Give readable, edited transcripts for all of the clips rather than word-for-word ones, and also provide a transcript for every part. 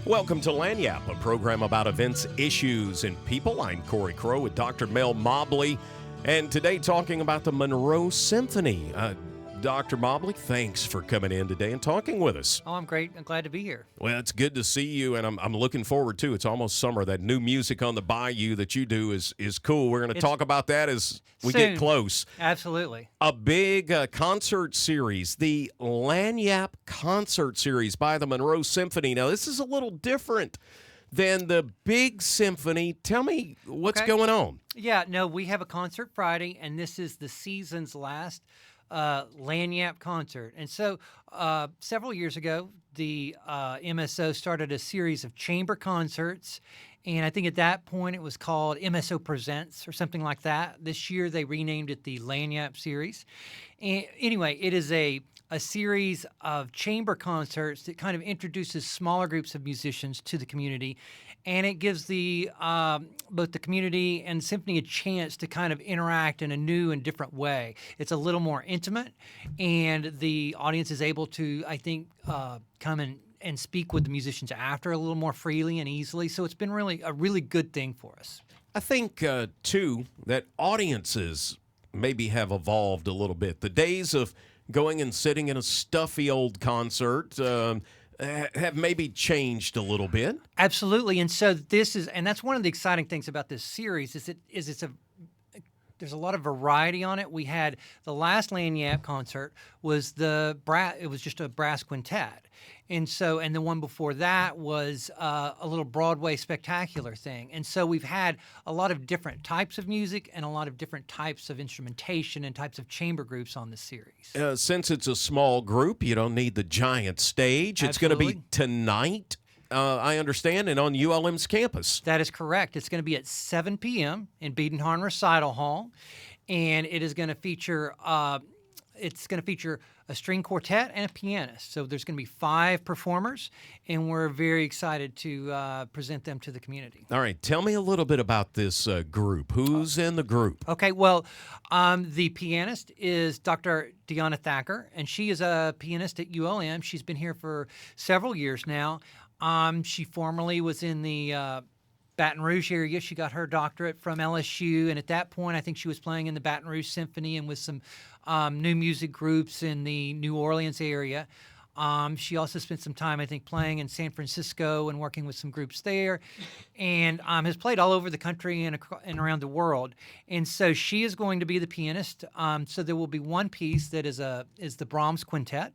Welcome to Lagniappe, a program about events, issues, and people. I'm Corey Crow with Dr. Mel Mobley, and today talking about the Monroe Symphony. Dr. Mobley, thanks for coming in today and talking with us. Oh, I'm great. I'm glad to be here. Well, it's good to see you, and I'm looking forward to. It's almost summer. That new music on the Bayou that you do is cool. We're going to talk about that as we soon. get close. Absolutely. A big concert series, the Lagniappe Concert Series by the Monroe Symphony. Now, this is a little different than the big symphony. Tell me what's going on. Yeah, no, we have a concert Friday, and this is the season's last Lagniappe concert. And so several years ago, the MSO started a series of chamber concerts, and I think at that point it was called MSO Presents or something like that. This year they renamed it the Lagniappe Series. And anyway, it is a series of chamber concerts that kind of introduces smaller groups of musicians to the community, and it gives the both the community and symphony a chance to kind of interact in a new and different way. It's a little more intimate, and the audience is able to, I think, come and speak with the musicians after a little more freely and easily. So it's been really a really good thing for us. I think, too, that audiences maybe have evolved a little bit. The days of going and sitting in a stuffy old concert have maybe changed a little bit. Absolutely, and so that's one of the exciting things about this series there's a lot of variety on it. We had the last Lagniappe concert was it was just a brass quintet. And the one before that was a little Broadway spectacular thing. And so we've had a lot of different types of music and a lot of different types of instrumentation and types of chamber groups on this series. Since it's a small group, you don't need the giant stage. Absolutely. It's going to be tonight, I understand, and on ULM's campus. That is correct. It's going to be at 7 p.m. in Biedenharn Recital Hall, and it is going to feature a string quartet and a pianist. So there's going to be 5 performers, and we're very excited to present them to the community. All right. Tell me a little bit about this group. Who's in the group? Okay. Well, the pianist is Dr. Diana Thacher, and she is a pianist at ULM. She's been here for several years now. She formerly was in the Baton Rouge area. She got her doctorate from LSU, and at that point, I think she was playing in the Baton Rouge Symphony and with some new music groups in the New Orleans area. She also spent some time, I think, playing in San Francisco and working with some groups there, and has played all over the country and around the world. And so she is going to be the pianist. So there will be one piece that is the Brahms Quintet,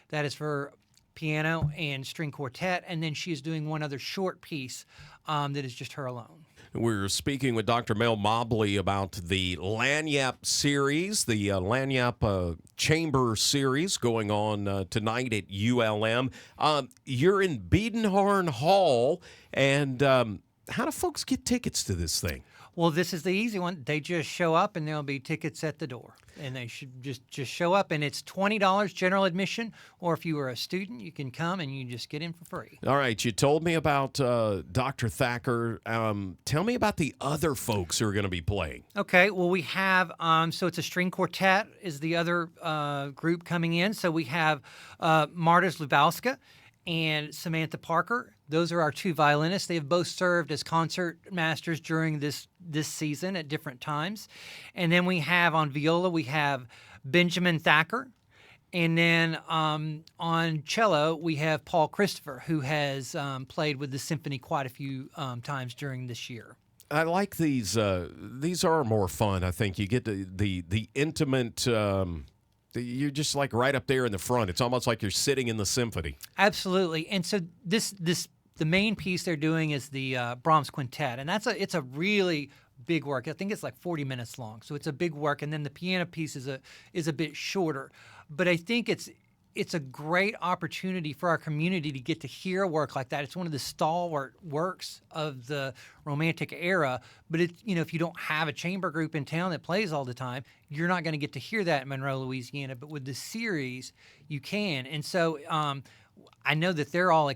that is for piano and string quartet, and then she is doing one other short piece that is just her alone. We're speaking with Dr. Mel Mobley about the Lagniappe series, the Lagniappe Chamber series going on tonight at ULM. You're in Biedenharn Hall, and how do folks get tickets to this thing? Well, this is the easy one. They just show up, and there'll be tickets at the door. And they should just show up, and it's $20 general admission, or if you are a student, you can come and you just get in for free. All right, you told me about Dr. Thacher. Tell me about the other folks who are going to be playing. Okay, well, we have, so it's a string quartet is the other group coming in. So we have Marta Szlubowska and Samantha Parker. Those are our 2 violinists. They have both served as concert masters during this season at different times. And then we have on viola, we have Benjamin Thacher. And then on cello, we have Paul Christopher, who has played with the symphony quite a few times during this year. I like these. These are more fun, I think. You get the intimate... You're just like right up there in the front. It's almost like you're sitting in the symphony. Absolutely. And so the main piece they're doing is the Brahms Quintet, and it's a really big work. I think it's like 40 minutes long, so it's a big work. And then the piano piece is a bit shorter, but I think it's a great opportunity for our community to get to hear a work like that. It's one of the stalwart works of the Romantic era, but if you don't have a chamber group in town that plays all the time, you're not going to get to hear that in Monroe, Louisiana. But with the series, you can. And so I know that they're all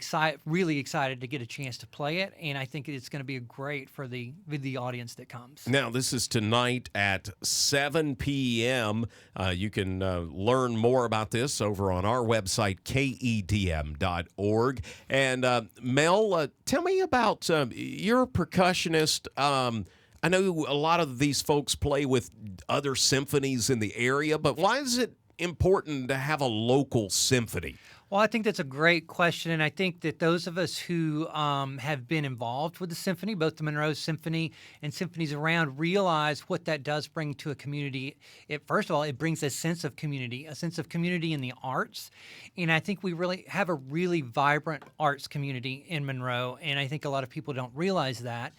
really excited to get a chance to play it, and I think it's going to be great for the audience that comes. Now, this is tonight at 7 p.m. You can learn more about this over on our website, KEDM.org. And Mel, tell me about you're a percussionist. I know a lot of these folks play with other symphonies in the area, but why is it important to have a local symphony? Well, I think that's a great question, and I think that those of us who have been involved with the symphony, both the Monroe Symphony and symphonies around, realize what that does bring to a community. First of all, it brings a sense of community in the arts, and I think we really have a really vibrant arts community in Monroe, and I think a lot of people don't realize that,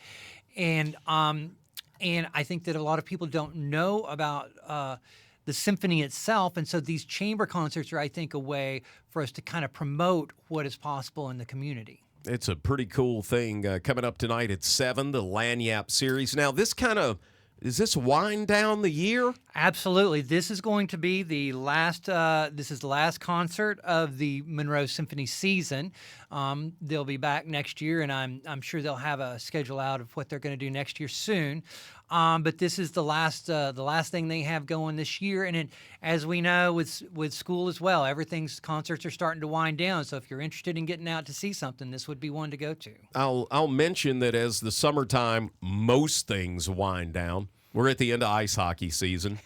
and I think that a lot of people don't know about the symphony itself, and so these chamber concerts are, I think, a way for us to kind of promote what is possible in the community. It's a pretty cool thing coming up tonight at 7, the Lagniappe series. Now, is this wind down the year? Absolutely. This is going to be the last. This is the last concert of the Monroe Symphony season. They'll be back next year, and I'm sure they'll have a schedule out of what they're going to do next year soon. But this is the last thing they have going this year, and as we know with school as well, concerts are starting to wind down. So if you're interested in getting out to see something, this would be one to go to. I'll mention that as the summertime, most things wind down. We're at the end of ice hockey season.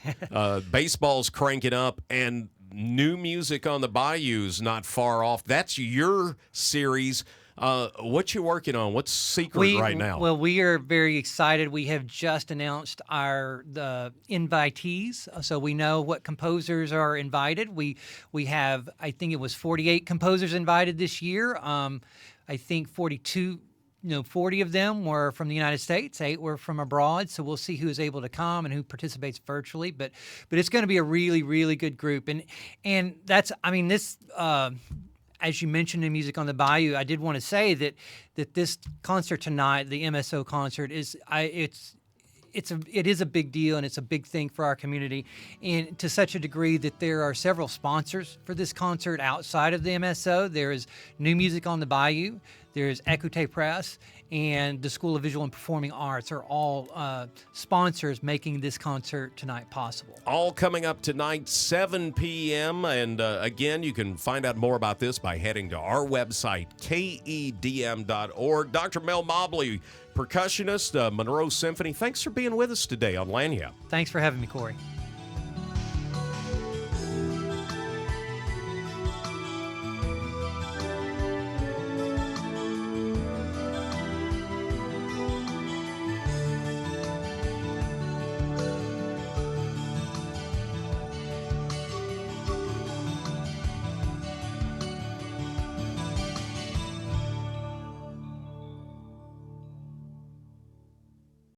Baseball's cranking up, and new music on the Bayou's not far off. That's your series. What you working on? What's secret right now? Well, we are very excited. We have just announced the invitees, so we know what composers are invited. We have, I think it was 48 composers invited this year. I think 40 of them were from the United States, 8 were from abroad, so we'll see who is able to come and who participates virtually. But it's going to be a really, really good group. And that's, this, as you mentioned in Music on the Bayou, I did want to say that this concert tonight, the MSO concert, it is a big deal, and it's a big thing for our community, and to such a degree that there are several sponsors for this concert outside of the MSO. There is New Music on the Bayou, there's Écoute Press, and the School of Visual and Performing Arts are all sponsors making this concert tonight possible. All coming up tonight, 7 p.m. And again, you can find out more about this by heading to our website, KEDM.org. Dr. Mel Mobley, percussionist, Monroe Symphony, thanks for being with us today on Lagniappe. Thanks for having me, Corey.